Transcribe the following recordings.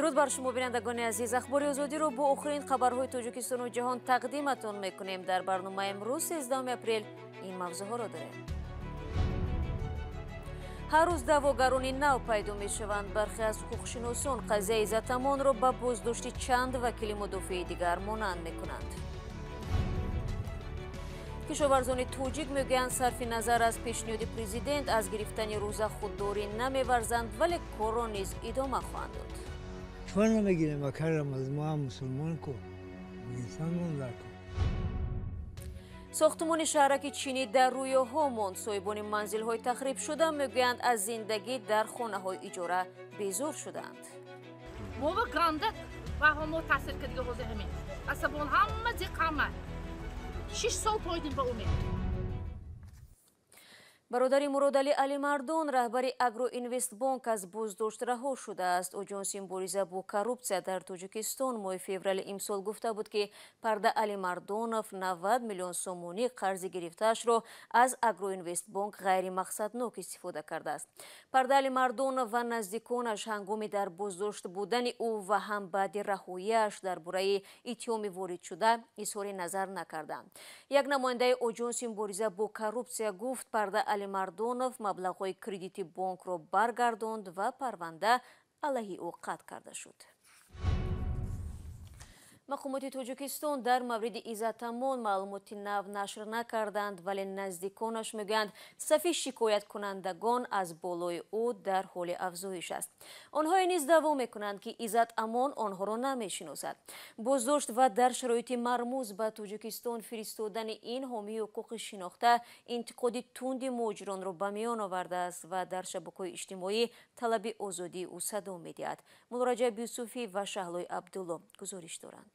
درود بر شما بینندگان عزیز. اخبار آزادی رو با آخرین خبرهای تاجیکستان و جهان تقدیمتون میکنیم. در برنامه امروز 13 اپریل این موضوعها را داریم. هر روز دعواگران نو پیدا می شوند. برخی از حقوقشناسان قضیه عزت امان را به بازداشت چند وکیل مدافع دیگر مانند می کنند. کشاورزان توجیک میگویند صرف نظر از پیشنهاد پرزیدنت از گرفتن روزه خودداری نمیورزند، ولی کار را نیز ادامه خواهند داد. چون نمیگیریم و کارم از ما مسلمان کو انسان مونده کو. ساختمان شهرک چینی در روی ها ماند. صاحبان منزل های تخریب شده میگویند از زندگی در خانه های اجاره بیزار شدند. ما گاندک و همو تاثیر کردی حوزه همین اصلا همه زقامه 6 سال پایدیم با امید. برادر مرادعلی علی مردان رهبر اگرو اینوست بانک از بازداشت رها شده است. آژانس مبارزه با کروپسیا در تاجیکستان ماه فوریه امسال گفته بود که پرده علی مردانов 90 میلیون سومونی قرض گرفتهاش را از اگرو اینوست بانک غیر مقصدناک استفاده کرده است. پرده علی مردانov و نزدیکانش هنگام در بازداشت بودن او و هم بعد رهایی‌اش درباره اتهام وارد شده اظهار نظر نکردند. یک نماینده آژانس مبارزه با کروپسیا گفت پرده علی مردانov مبلغ‌های کردیتی بانک را برگرداند و پرونده علیه او قطع کرده شد. مقامات تاجیکستان در مورد عزت امان معلوماتی نو نشر نکردند، ولی نزدیکانش میگویند صف شکایت کنندگان از بالای او در حال افزایش است. آنها نیز دعوا میکنند که عزت امان آنها را نمیشناسد. بازداشت و در شرایط مرموز به تاجیکستان فرستادن این حامی حقوق شناخته انتقاد تند مهاجران را به میان آورده است و در شبکه‌های اجتماعی طلب آزادی او صدا میدهد. مراجعه یوسفی و شهلای عبدالله گزارش دارند.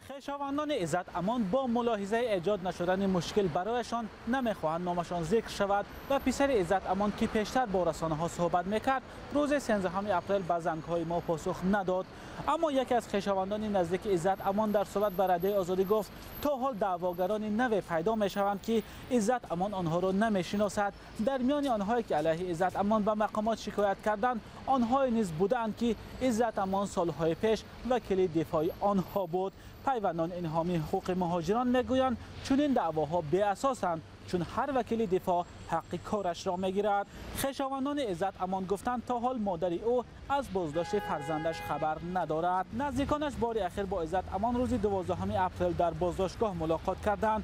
خویشاوندان عزت امان با ملاحظه ایجاد نشدن مشکل برایشان نمیخواهند نامشان ذکر شود و پسر عزت امان که پیشتر با رسانه‌ها صحبت میکرد روز 13 اپریل به زنگ‌های ما پاسخ نداد. اما یکی از خویشاوندان نزدیک عزت امان در صحبت با رادیو آزادی گفت تا حال دعواگران نو پیدا میشوند که عزت امان آنها را نمیشناسد. در میان آنهایی که علیه عزت امان به مقامات شکایت کردند آنهایی نیز بودند که عزت امان سالهای پیش وکیل دفاعی آنها بود. پیوندان این حامی حقوق مهاجران میگویند چون این دعواها بی اساسند، چون هر وکیل دفاع حق کارش را میگیرد. خویشاوندان عزت امان گفتند تا حال مادر او از بازداشت فرزندش خبر ندارد. نزدیکانش بار اخیر با عزت امان روز 12 اپریل در بازداشتگاه ملاقات کردند.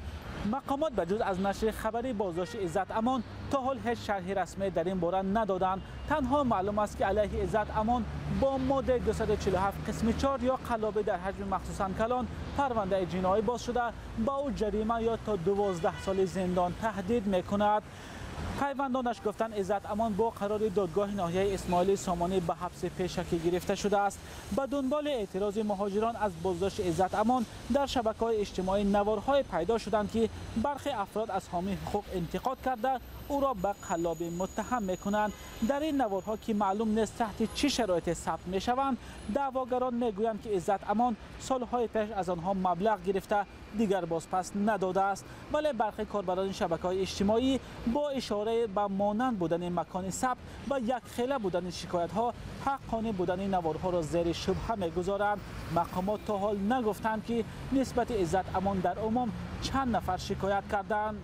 مقامات بجز از نشر خبری بازداشت عزت امان تا حال هیچ شرح رسمی در این باره ندادند. تنها معلوم است که علیه عزت امان با ماده 247 قسم 4 یا قلابه در حجم مخصوصاً کلان پرونده جنایی باز شده با او جریمه یا تا 12 سال زندان تهدید میکند. پیوندانش گفتند عزت امان با قرار دادگاه ناحیه اسماعیلی سامانی به حبس پیشکی گرفته شده است. به دنبال اعتراض مهاجران از بازداشت عزت امان در شبکه‌های اجتماعی نوارهای پیدا شدند که برخی افراد از حامی حقوق انتقاد کرده او را به قلابی متهم میکنند. در این نوارها که معلوم نیست تحت چه شرایطی ثبت میشوند دعواگران میگویند که عزت امان سالهای پیش از آنها مبلغ گرفته دیگر بازپس نداده است، ولی برخی کاربران شبکه‌های اجتماعی با اشاره به مانند بودن مکان ثبت و یک خیله بودن شکایت‌ها حقانه بودن نوارها را زیر شبهه می‌گذارند. مقامات تا حال نگفتند که نسبت عزت امان در عموم چند نفر شکایت کردند.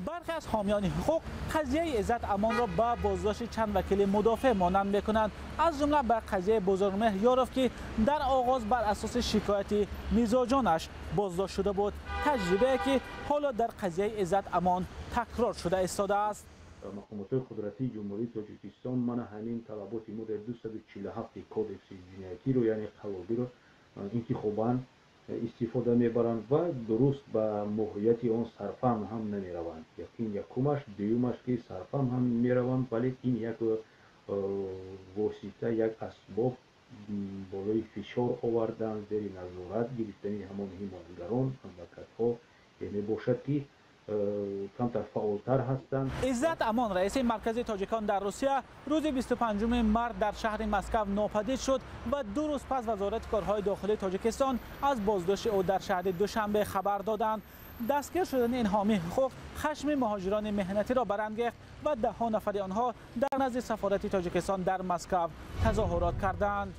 برخی از حامیان حقوق قضیه عزت امان را به بازداشت چند وکیل مدافع مانند میکنند، از جمله به قضیه بزرگمهر یاروف که در آغاز بر اساس شکایت میزاجانش بازداشت شده بود، تجربه که حالا در قضیه عزت امان تکرار شده ایستاده است. مقامات قدرتی جمهوری تاجیکستان من همین طلبات ما در 247 کودکس جنایتی رو یعنی قلابی رو انتخاباً استفاده میبرند و درست به ماهیت آن صرفم هم نمیروند. این یکمش، دومش که صرفم هم میروند، ولی این یک واسطه، یک اسباب بالای فشار آوردن زیر نظارت گرفتن همان حمایتگران مملکت‌ها یعنی باشد که کمتر فعالتر هستند. عزت امان رئیس مرکز تاجیکان در روسیه روز 25 مارس در شهر مسکو ناپدید شد و 2 روز پس وزارت کارهای داخلی تاجیکستان از بازداشت او در شهر دوشنبه خبر دادند. دستگیر شدن این حامی حقوق خشم مهاجران مهنتی را برانگیخت و 10 نفر آنها در نزد سفارت تاجیکستان در مسکو تظاهرات کردند.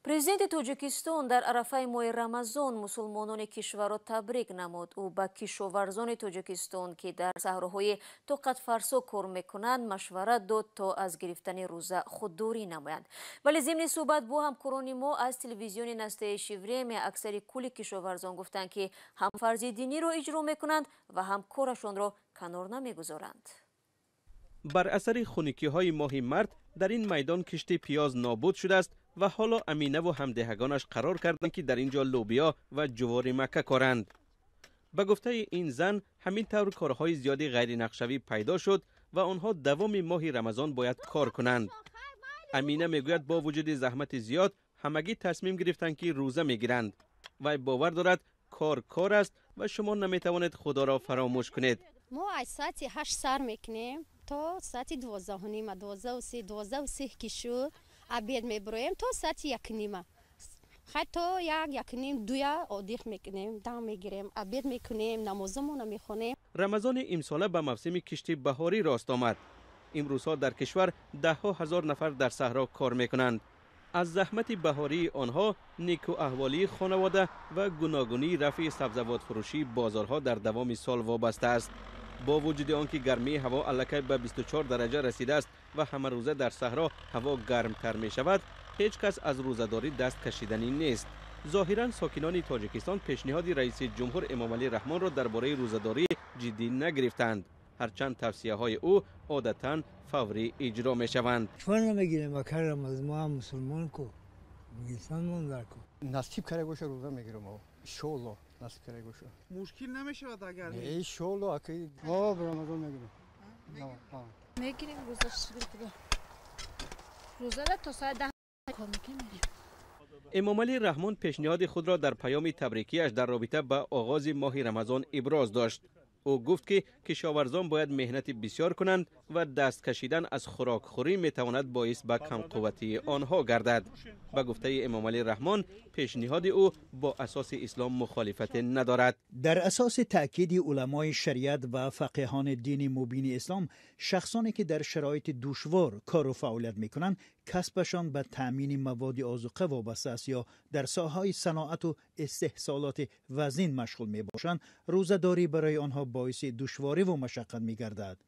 президенти тоҷикистон дар арафаи моҳи рамазон мусулмонони кишварро табрик намуд. ӯ ба кишоварзони тоҷикистон ки дар саҳроҳои тоқатфарсо кор мекунанд машварат дод то аз гирифтани рӯза худдорӣ намоянд. вале зимни суҳбат бо ҳамкорони мо аз телевизиони настаеши время аксари кули кишоварзон гуфтанд ки ҳам фарзи диниро иҷро мекунанд ва ҳам корашонро канор намегузоранд. бар асари хунукиҳои моҳи март дар ин майдон кишти пиёз нобуд шудааст ва ҳоло аминаву ҳамдеҳагонаш қарор карданд ки дар ин ҷо лӯбиё ва ҷувори макка коранд. ба гуфтаи ин зан ҳамин тавр корҳои зиёди ғайринақшавӣ пайдо шуд ва онҳо давоми моҳи рамазон бояд кор кунанд. амина мегӯяд бо вуҷуди заҳмати зиёд ҳамагӣ тасмим гирифтанд ки рӯза мегиранд. вай бовар дорад кор аст ва шумо наметавонед худоро фаромӯш кунед. мо аз соати 8 сар мекунем то соати 12:30 12:30 ки шуд обед меброем то соати 1:30 хатто 1:30 2 одих мекунем дам мегирем обед мекунем намозамона мехонем. рамазони имсола ба мавсими кишти баҳорӣ рост омад. имрӯзҳо дар кишвар даҳҳо ҳазор нафар дар саҳро кор мекунанд. аз заҳмати баҳории онҳо некуаҳволии хонавода ва гуногунии рафъи сабзавотфурӯшии бозорҳо дар давоми сол вобаста аст. бо вуҷуди он ки гармии ҳаво аллакай ба 24 дараҷа расидааст ва ҳамарӯза дар саҳро ҳаво гармтар мешавад, ҳеҷ кас аз рӯзадорӣ даст кашиданӣ нест. зоҳиран сокинони тоҷикистон пешниҳоди раиси ҷумҳур эмомалӣ раҳмонро дар бораи рӯзадорӣ ҷиддӣ нагирифтанд, ҳарчанд тавсияҳои ӯ одатан фаврӣ иҷро мешаванд. чӯр намегирем акар рамазон мо ҳам мусулмон ку мигисанмон дарку насиб карда боша рӯза мегирем иншоалло насиб карда боша мушкил намешавад агар иншоалло акай мо рамазон мегирем мегирем рӯза шигиртиба рӯзада то соат 10 кор мекунем. эмомалӣ раҳмон пешниҳоди худро дар паёми табрикиаш дар робита ба оғози моҳи рамазон иброз дошт. ӯ гуфт ки кишоварзон бояд меҳнати бисёр кунанд ва даст кашидан аз хӯрокхӯрӣ метавонад боис ба камқувватии онҳо гардад. ба гуфтаи эмомалӣ раҳмон пешниҳоди ӯ бо асоси ислом мухолифате надорад. در اساس تأکید علمای شریعت و فقیهان دین مبین اسلام، شخصانی که در شرایط دشوار کار و فعالیت میکنند کسبشان به تأمین مواد آذوقه وابسته است یا در ساحه‌های صناعت و استحصالات وزین مشغول میباشند، روزه‌داری برای آنها باعث دشواری و مشقت میگردد.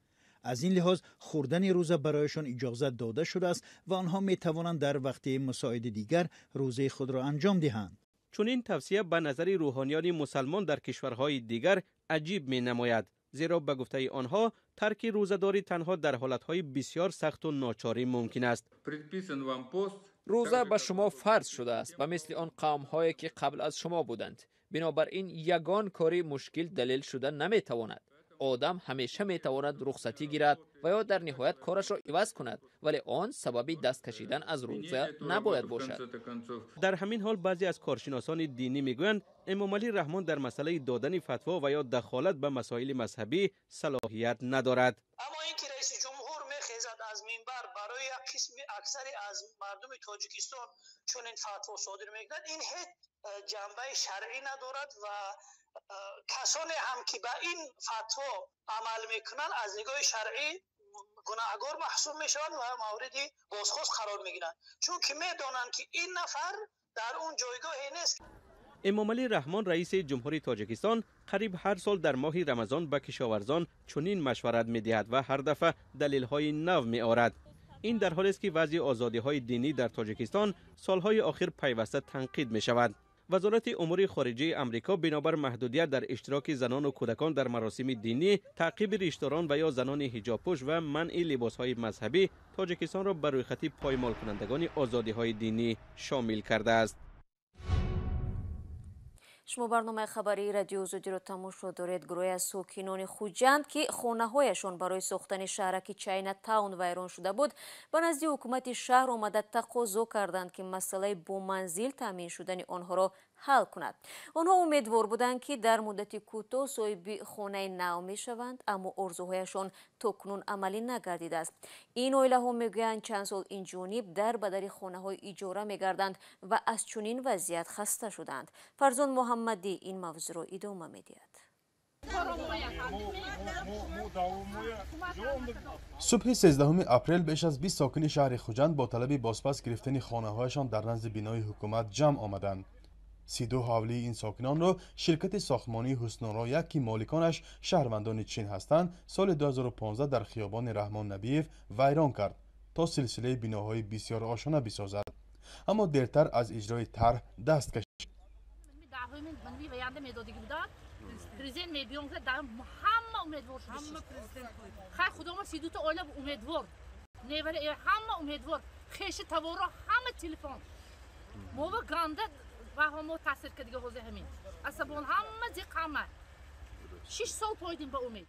از این لحاظ خوردن روزه برایشان اجازه داده شده است و آنها میتوانند در وقت مساعد دیگر روزه خود را انجام دهند. چون این توصیه به نظر روحانیان مسلمان در کشورهای دیگر عجیب می نماید، زیرا به گفته آنها ترک روزه‌داری تنها در حالتهای بسیار سخت و ناچاری ممکن است. روزه به شما فرض شده است و مثل آن قوم‌هایی که قبل از شما بودند. بنابراین یگان کاری مشکل دلیل شده نمیتواند. آدم همیشه میتواند رخصتی گیرد و یا در نهایت کارش را عوض کند، ولی آن سببی دست کشیدن از روزه نباید باشد. در همین حال بعضی از کارشناسان دینی میگویند امامعلی رحمان در مسئله دادن فتوا و یا دخالت به مسائل مذهبی صلاحیت ندارد. اما اینکه رئیس جمهور میخیزد از منبر برای قسم اکثری از مردم تاجیکستان چون این فتوا صادر میکند، این هیچ جنبه شرعی ندارد و کسانی هم که به این فتوا عمل میکنند از نگاه شرعی گناهکار محسوب میشوند و مورد بازخواست قرار میگیرند، چون که میدانند که این نفر در اون جایگاهی نیست. امامعلی رحمان رئیس جمهوری تاجیکستان قریب هر سال در ماه رمضان به کشاورزان چنین مشورت میدهد و هر دفعه دلیل‌های نو میآورد. این در حالی است که وضع آزادی‌های دینی در تاجیکستان سالهای اخیر پیوسته تنقید می‌شود. وزارت امور خارجه آمریکا بنابر محدودیت در اشتراک زنان و کودکان در مراسم دینی، تعقیب ریشداران و یا زنان حجاب‌پوش و منع لباس‌های مذهبی، تاجیکستان را به روی خط پایمال کنندگان آزادی‌های دینی شامل کرده است. شما برنامه خبری رادیو آزادی را تماشا دارید. گروهی از ساکنان خوجند که خانه‌هایشان برای ساختن شهرک چاینا تاون ویران شده بود، به نزد حکومت شهر آمده تقاضا کردند که مسئله با منزل تامین شدن آنها را حل کند. آنها امیدوار بودند که در مدت کوتاه صاحب خانه نو میشوند، اما آرزوهایشان تاکنون عملی نگردیده است. این عائله‌ها میگویند چند سال این جانب در بدر خانه‌های اجاره میگردند و از چنین وضعیت خسته شدند. فرزان محمدی این موضوع را ادامه میدهد. صبح 13 اپریل بیش از 20 ساکن شهر خوجند با طلب بازپس گرفتن خانه‌هایشان در نزد بینای حکومت جمع آمدند. 32 حوالی این ساکنان را شرکت ساختمانی حسن‌آرا یک که مالکانش شهروندان چین هستند سال 2015 در خیابان رحمان نبیف ویران کرد تا سلسله بناهای بسیار آشنا بسازد، اما دیرتر از اجرای طرح دست کشید. پرزیدنت میبیون که در همه امیدوار شدید. خیلی خودم 32 تا اوله امیدوار. نیولی همه امیدوار. خیلی توارا همه تلفن. موقع گنده و همه تاثیر کردی حوزه همین. اصلا همه زیقامه. 6 سال پایدیم به امید.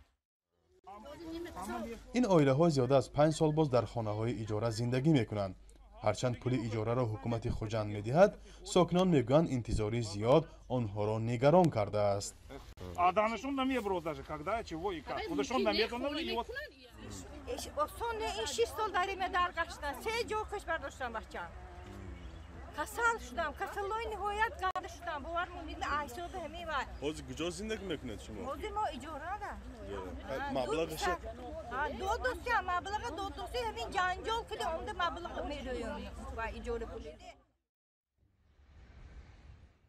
این عائله ها زیاده از 5 سال باز در خانه های اجاره زندگی میکنند. هرچند پول اجاره را حکومت خوجند میدهد، ساکنان میگویند انتظاری زیاد آنها را نگران کرده است. آدمشون نمیبرد даже когда чего и как. خودشون نمیتونن این 6 سال داریم در گشتن 3 جا کش برداشتم بچه‌م. کسل شدم، کسلای نهایت گرد شدم. باور مونید عیشو به همین وقت. حاضر کجا زندگی میکنید شما؟ حاضر ما اجاره ده. مبلغش؟ دو دوستی مبلغ دو دوستی همین جنجال کلی اونده مبلغ میدویم و اجاره پولی.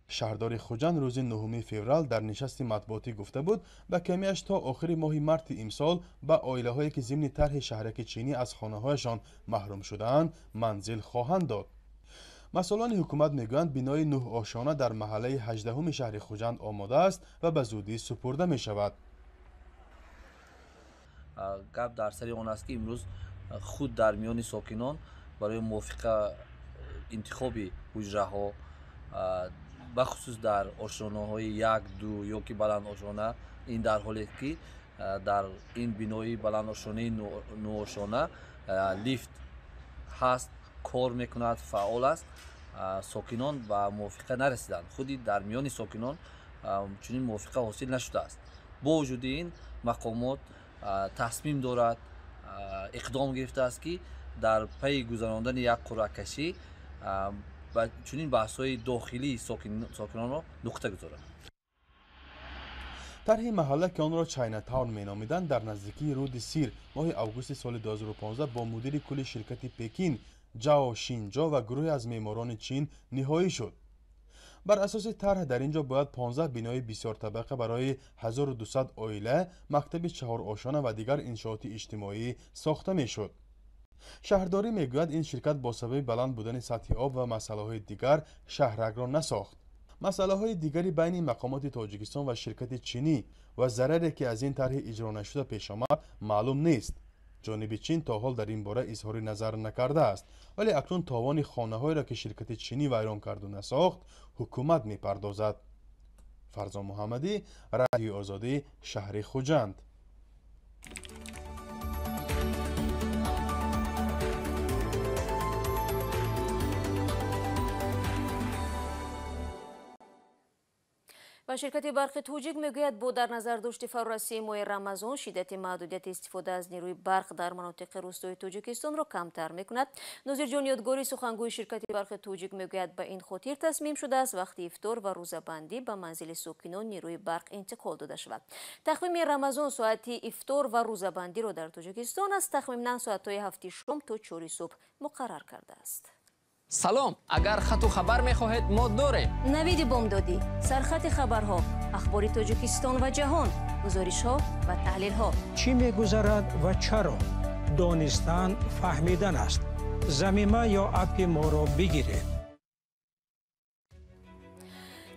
شهردار خوجند روز 9 فوریه در نشست مطبوعاتی گفته بود به کمیش تا آخر ماه مارس امسال به عائله هایی که ضمن طرح شهرک چینی از خانه هایشان محروم شدند منزل خواهند داد. مسئولان حکومت میگویند بینای 9 آشانه در محله 18 شهر خوجند آماده است و به زودی سپرده می شود. گپ در سر آن است که امروز خود در میان ساکنان برای موافقه انتخاب حجره ها بخصوص در آشانه های 1 2 یا که بلند آشانه این در حالی که در این بینای بلند آشانه 9 آشانه لیفت هست، کار میکند، فعال است. ساکنان به موافقه نرسیدند. خودی در میان ساکنان چنین موافقه حاصل نشده است. با وجود این مقامات تصمیم دارد اقدام گرفته است که در پی گذراندن یک قرعه کشی و چنین بحث‌های داخلی ساکنان را نقطه گذارد. طرح محله که آن را چاینا تاون مینامیدند در نزدیکی رود سیر ماه اوگوست سال 2015 با مدیر کل شرکت پکین جاو شینجا و گروهی از معماران چین نهایی شد. بر اساس طرح در اینجا باید 15 بنای بسیار طبقه برای 1200 عائله، مکتب 4 آشانه و دیگر انشاءات اجتماعی ساخته میشد. شهرداری میگوید این شرکت با سبب بلند بودن سطح آب و مسائل دیگر شهرک را نساخت. مسئله های دیگری بین مقامات تاجیکستان و شرکت چینی و ضرری که از این طرح اجرا نشده پیش آمد معلوم نیست. جانب چین تا حال در این باره اظهار نظر نکرده است، ولی اکنون تاوان خانه‌هایی را که شرکت چینی ویران کرد و نساخت حکومت میپردازد. فرزان محمدی، رادیو آزادی، شهر خوجند. و شرکت برق توجیک میگوید با در نظر داشت فرارسی ماه رمضان شدت محدودیت استفاده از نیروی برق در مناطق روستایی تاجیکستان را کمتر میکند. ناظر جان یادگاری سخنگوی شرکت برق توجیک میگوید به این خاطر تصمیم شده است وقتی افطار و روزه‌بندی به منزل ساکنان نیروی برق انتقال داده شود. تقویم رمضان ساعت افطار و روزه‌بندی را در تاجیکستان از تقریبا ساعت‌های 7 شام تا 4 صبح مقرر کرده است. سلام، اگر خط و خبر میخواهید ما داریم. نوید بامدادی، سرخط خبرها، اخبار تاجیکستان و جهان، گزارش‌ها و تحلیل‌ها. چی می‌گذرد و چرا؟ دانستن فهمیدن است. ضمیمه یا اپ ما را بگیرید.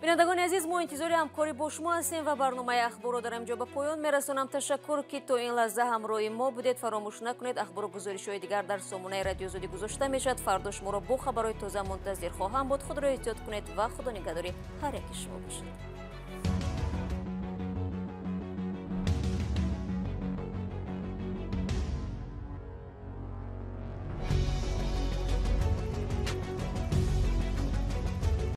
بینندگان عزیز، ما انتظار همکاری با شما هستیم و برنامه اخبار را در اینجا به پایان میرسانم. تشکر که تا این لحظه همراه ما بودید. فراموش نکنید اخبار و گزارش‌های دیگر در سامانه رادیو آزادی گذاشته میشد. فردا شما را با خبرهای تازه منتظر خواهم بود. خود را احتیاط کنید و خدا نگهداری هر یک شما باشید.